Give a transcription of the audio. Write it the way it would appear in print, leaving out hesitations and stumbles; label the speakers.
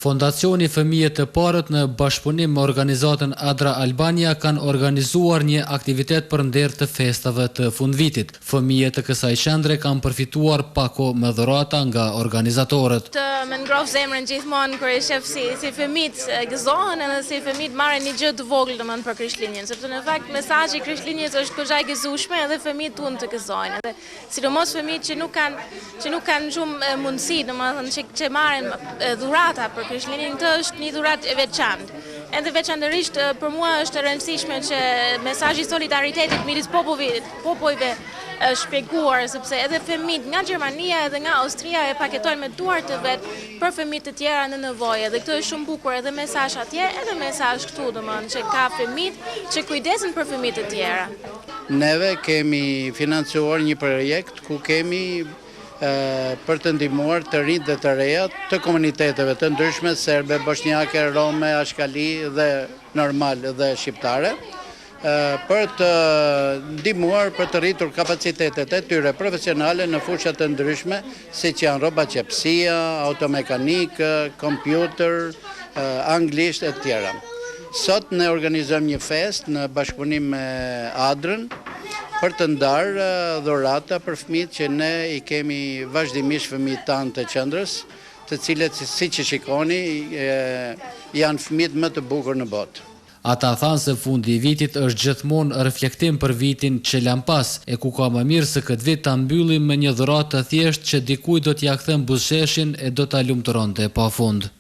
Speaker 1: Fondacioni Fëmijët e Parët në bashkëpunim me organizatën Adra Albania kanë organizuar një aktivitet për nder të festave të fundvitit. Fëmijët e kësaj qendre kanë përfituar pako me dhurata nga organizatorët.
Speaker 2: Më ngroh zemrën gjithmonë kur e shef si fëmijët gëzohen edhe si fëmijët marrin një gjë të vogël domethënë për Krishtlindjen, sepse në fakt mesazhi i Krishtlindjes është goxha e gëzueshme edhe fëmijët duan të gëzojnë. Edhe sidomos fëmijët që nuk kanë shumë mundësi, domethënë që marrin dhurata për Krishtlindjen, këtë është një dhuratë e veçantë. Edhe veçanërisht për mua është e rëndësishme që mesazhi i solidaritetit midis popujve është shpjeguar, sepse edhe fëmijët nga Gjermania edhe nga Austria e paketojnë me duart të vet për fëmijët të tjera në nevojë. Dhe këtë është shumë bukur, edhe mesazh atje, edhe mesazh këtu, domethënë që ka fëmijët që kujdesen për fëmijët të tjera.
Speaker 3: Neve kemi financuar një projekt ku kemi për të ndihmuar të rinjt dhe të rejat të komuniteteve të ndryshme, serbe, bosnjake, rome, ashkali dhe normal dhe shqiptare, për të ndihmuar për të rritur kapacitetet e tyre profesionale në fushat të ndryshme, si që janë rroba qepësia, automekanik, kompjuter, anglisht e tjera. Sot ne organizojmë një fest në bashkëpunim me Adrën, për të ndarë dhurata për fëmijët që ne i kemi vazhdimisht fëmijët tanë të qendrës, të cilët si që shikoni janë fëmijët më të bukur në botë.
Speaker 1: Ata thanë se fundi i vitit është gjithmonë reflektim për vitin që lan pas, e ku ka më mirë se këtë vit ta mbyllim me një dhuratë të thjeshtë që dikujt do t'ia kthen buzëqeshin e do ta lumturonte pafund.